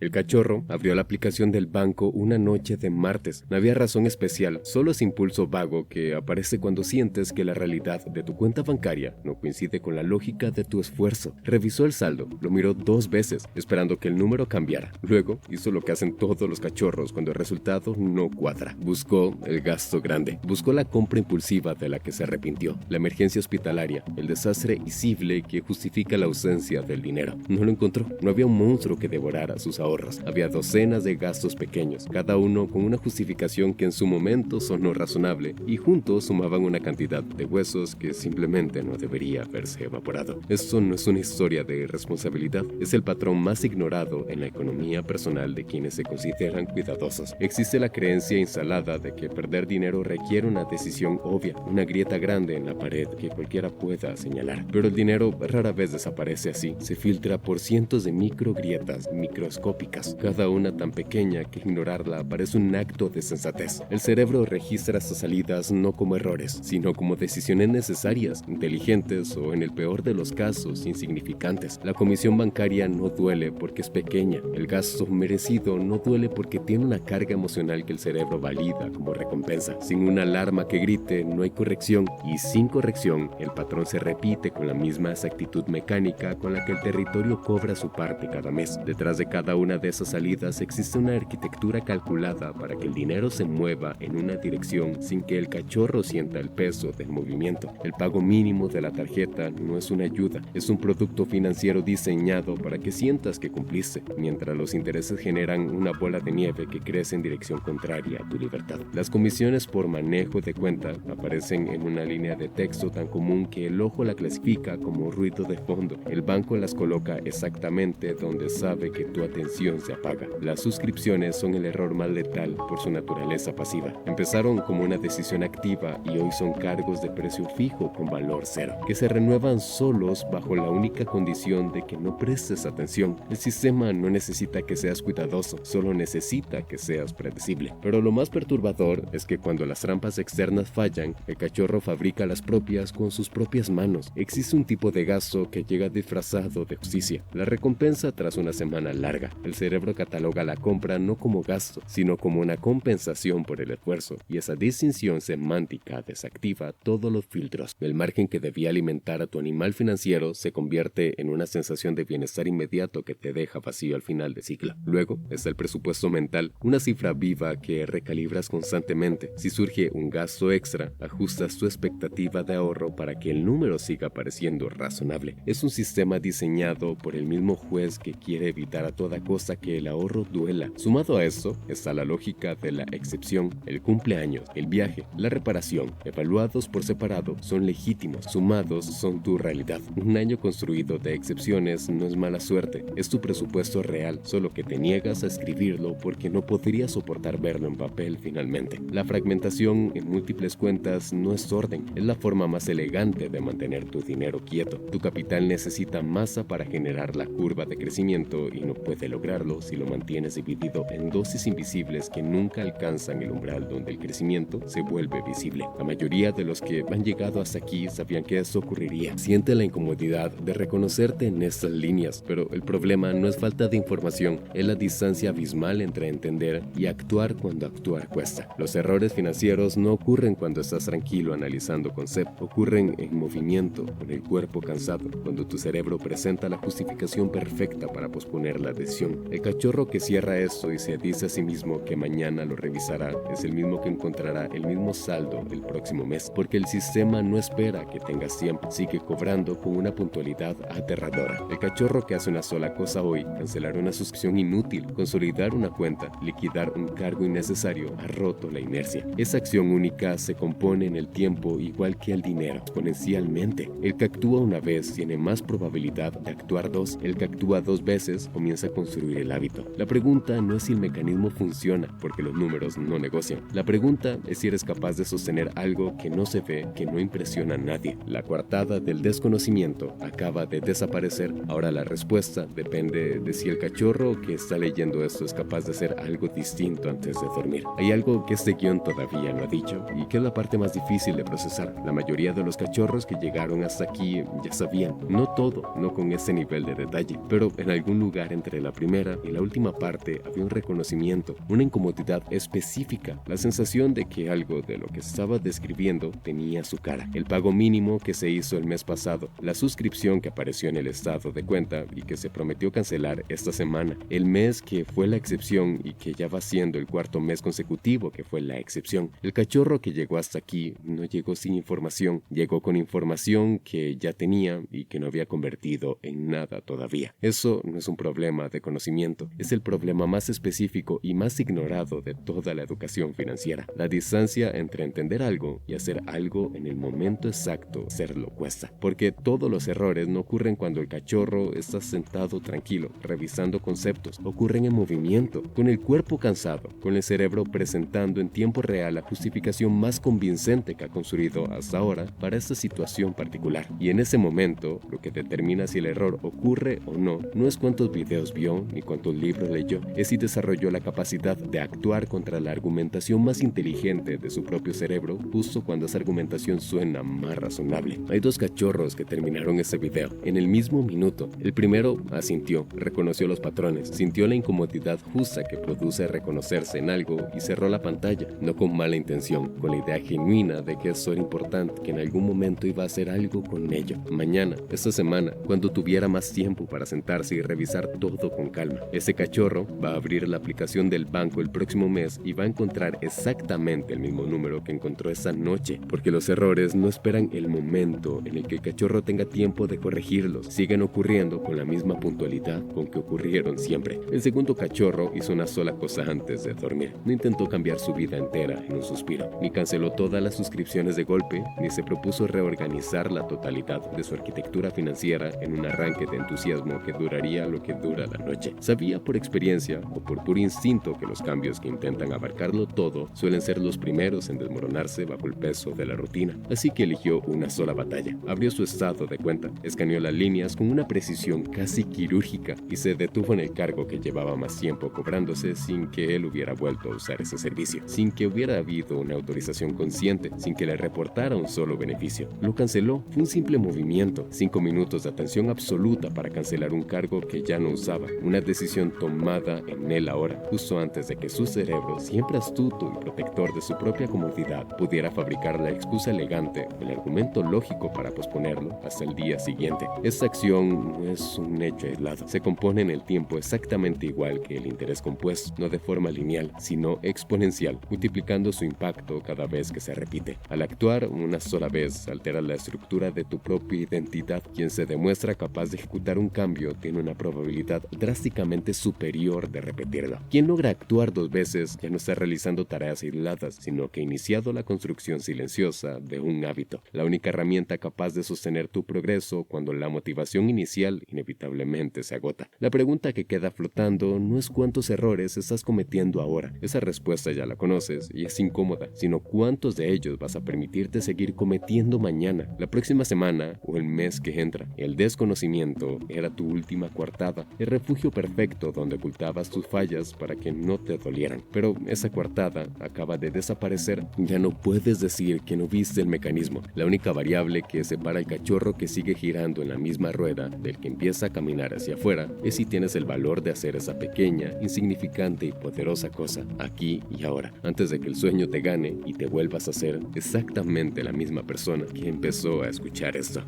El cachorro abrió la aplicación del banco una noche de martes. No había razón especial, solo ese impulso vago que aparece cuando sientes que la realidad de tu cuenta bancaria no coincide con la lógica de tu esfuerzo. Revisó el saldo, lo miró 2 veces, esperando que el número cambiara. Luego hizo lo que hacen todos los cachorros cuando el resultado no cuadra. Buscó el gasto grande, buscó la compra impulsiva de la que se arrepintió, la emergencia hospitalaria, el desastre visible que justifica la ausencia del dinero. No lo encontró, no había un monstruo que devorara sus ahorros. Había docenas de gastos pequeños, cada uno con una justificación que en su momento sonó razonable, y juntos sumaban una cantidad de huesos que simplemente no debería haberse evaporado. Esto no es una historia de irresponsabilidad, es el patrón más ignorado en la economía personal de quienes se consideran cuidadosos. Existe la creencia instalada de que perder dinero requiere una decisión obvia, una grieta grande en la pared que cualquiera pueda señalar. Pero el dinero rara vez desaparece así, se filtra por cientos de microgrietas microscópicas, cada una tan pequeña que ignorarla parece un acto de sensatez. El cerebro registra estas salidas no como errores, sino como decisiones necesarias, inteligentes o, en el peor de los casos, insignificantes. La comisión bancaria no duele porque es pequeña, el gasto merecido no duele porque tiene una carga emocional que el cerebro valida como recompensa. Sin una alarma que grite no hay corrección, y sin corrección el patrón se repite con la misma exactitud mecánica con la que el territorio cobra su parte cada mes. Detrás de cada una de esas salidas existe una arquitectura calculada para que el dinero se mueva en una dirección sin que el cachorro sienta el peso del movimiento. El pago mínimo de la tarjeta no es una ayuda, es un producto financiero diseñado para que sientas que cumpliste, mientras los intereses generan una bola de nieve que crece en dirección contraria a tu libertad. Las comisiones por manejo de cuenta aparecen en una línea de texto tan común que el ojo la clasifica como ruido de fondo. El banco las coloca exactamente donde sabe que tu atención se apaga. Las suscripciones son el error más letal por su naturaleza pasiva. Empezaron como una decisión activa y hoy son cargos de precio fijo con valor cero, que se renuevan solos bajo la única condición de que no prestes atención. El sistema no necesita que seas cuidadoso, solo necesita que seas predecible. Pero lo más perturbador es que cuando las trampas externas fallan, el cachorro fabrica las propias con sus propias manos. Existe un tipo de gasto que llega disfrazado de justicia, la recompensa tras una semana larga. El cerebro cataloga la compra no como gasto, sino como una compensación por el esfuerzo, y esa distinción semántica desactiva todos los filtros. El margen que debía alimentar a tu animal financiero se convierte en una sensación de bienestar inmediato que te deja vacío al final del ciclo. Luego está el presupuesto mental, una cifra viva que recalibras constantemente. Si surge un gasto extra, ajustas tu expectativa de ahorro para que el número siga pareciendo razonable. Es un sistema diseñado por el mismo juez que quiere evitar a toda costa que el ahorro duela. Sumado a esto está la lógica de la excepción. El cumpleaños, el viaje, la reparación, evaluados por separado, son legítimos. Sumados son tu realidad. Un año construido de excepciones no es mala suerte, es tu presupuesto real, solo que te niegas a escribirlo porque no podrías soportar verlo en papel finalmente. La fragmentación en múltiples cuentas no es orden, es la forma más elegante de mantener tu dinero quieto. Tu capital necesita masa para generar la curva de crecimiento y no puede lograrlo si lo mantienes dividido en dosis invisibles que nunca alcanzan el umbral donde el crecimiento se vuelve visible. La mayoría de los que han llegado hasta aquí sabían que esto ocurriría. Siente la incomodidad de reconocerte en estas líneas, pero el problema no es falta de información, es la distancia abismal entre entender y actuar cuando actuar cuesta. Los errores financieros no ocurren cuando estás tranquilo analizando conceptos, ocurren en movimiento, con el cuerpo cansado, cuando tu cerebro presenta la justificación perfecta para posponer la decisión. El cachorro que cierra esto y se dice a sí mismo que mañana lo revisará es el mismo que encontrará el mismo saldo el próximo mes, porque el sistema no espera que tengas tiempo, sigue cobrando con una puntualidad aterradora. El cachorro que hace una sola cosa hoy, cancelar una suscripción inútil, consolidar una cuenta, liquidar un cargo innecesario, ha roto la inercia. Esa acción única se compone en el tiempo igual que el dinero, exponencialmente. El que actúa una vez tiene más probabilidad de actuar dos. El que actúa 2 veces comienza a construir el hábito. La pregunta no es si el mecanismo funciona, porque los números no negocian. La pregunta es si eres capaz de sostener algo que no se ve, que no impresiona a nadie. La coartada del desconocimiento acaba de desaparecer. Ahora la respuesta depende de si el cachorro que está leyendo esto es capaz de hacer algo distinto antes de dormir. Hay algo que este guión todavía no ha dicho y que es la parte más difícil de procesar. La mayoría de los cachorros que llegaron hasta aquí ya sabían, no todo, no con ese nivel de detalle, pero en algún lugar entre la primera primera y la última parte había un reconocimiento, una incomodidad específica, la sensación de que algo de lo que estaba describiendo tenía su cara. El pago mínimo que se hizo el mes pasado, la suscripción que apareció en el estado de cuenta y que se prometió cancelar esta semana, el mes que fue la excepción y que ya va siendo el cuarto mes consecutivo que fue la excepción. El cachorro que llegó hasta aquí no llegó sin información, llegó con información que ya tenía y que no había convertido en nada todavía. Eso no es un problema de conocimiento, es el problema más específico y más ignorado de toda la educación financiera. La distancia entre entender algo y hacer algo en el momento exacto hacerlo cuesta, porque todos los errores no ocurren cuando el cachorro está sentado tranquilo, revisando conceptos, ocurren en movimiento, con el cuerpo cansado, con el cerebro presentando en tiempo real la justificación más convincente que ha construido hasta ahora para esta situación particular. Y en ese momento, lo que determina si el error ocurre o no, no es cuántos videos vio ni cuántos libros leyó, es si desarrolló la capacidad de actuar contra la argumentación más inteligente de su propio cerebro justo cuando esa argumentación suena más razonable. Hay dos cachorros que terminaron ese video en el mismo minuto. El primero asintió, reconoció los patrones, sintió la incomodidad justa que produce reconocerse en algo y cerró la pantalla, no con mala intención, con la idea genuina de que eso era importante, que en algún momento iba a hacer algo con ello. Mañana, esta semana, cuando tuviera más tiempo para sentarse y revisar todo con calma, ese cachorro va a abrir la aplicación del banco el próximo mes y va a encontrar exactamente el mismo número que encontró esa noche, porque los errores no esperan el momento en el que el cachorro tenga tiempo de corregirlos, siguen ocurriendo con la misma puntualidad con que ocurrieron siempre. El segundo cachorro hizo una sola cosa antes de dormir, no intentó cambiar su vida entera en un suspiro, ni canceló todas las suscripciones de golpe, ni se propuso reorganizar la totalidad de su arquitectura financiera en un arranque de entusiasmo que duraría lo que dura la noche. Sabía por experiencia o por puro instinto que los cambios que intentan abarcarlo todo suelen ser los primeros en desmoronarse bajo el peso de la rutina, así que eligió una sola batalla. Abrió su estado de cuenta, escaneó las líneas con una precisión casi quirúrgica y se detuvo en el cargo que llevaba más tiempo cobrándose sin que él hubiera vuelto a usar ese servicio, sin que hubiera habido una autorización consciente, sin que le reportara un solo beneficio. Lo canceló, fue un simple movimiento, 5 minutos de atención absoluta para cancelar un cargo que ya no usaba, una decisión tomada en él ahora, justo antes de que su cerebro, siempre astuto y protector de su propia comodidad, pudiera fabricar la excusa elegante, el argumento lógico para posponerlo hasta el día siguiente. Esta acción no es un hecho aislado, se compone en el tiempo exactamente igual que el interés compuesto, no de forma lineal, sino exponencial, multiplicando su impacto cada vez que se repite. Al actuar una sola vez, altera la estructura de tu propia identidad. Quien se demuestra capaz de ejecutar un cambio tiene una probabilidad drásticamente superior de repetirlo. Quien logra actuar 2 veces ya no está realizando tareas aisladas, sino que ha iniciado la construcción silenciosa de un hábito, la única herramienta capaz de sostener tu progreso cuando la motivación inicial inevitablemente se agota. La pregunta que queda flotando no es cuántos errores estás cometiendo ahora, esa respuesta ya la conoces y es incómoda, sino cuántos de ellos vas a permitirte seguir cometiendo mañana, la próxima semana o el mes que entra. El desconocimiento era tu última coartada, el refugio perfecto donde ocultabas tus fallas para que no te dolieran. Pero esa coartada acaba de desaparecer. Ya no puedes decir que no viste el mecanismo. La única variable que separa al cachorro que sigue girando en la misma rueda del que empieza a caminar hacia afuera es si tienes el valor de hacer esa pequeña, insignificante y poderosa cosa aquí y ahora, antes de que el sueño te gane y te vuelvas a ser exactamente la misma persona que empezó a escuchar esto.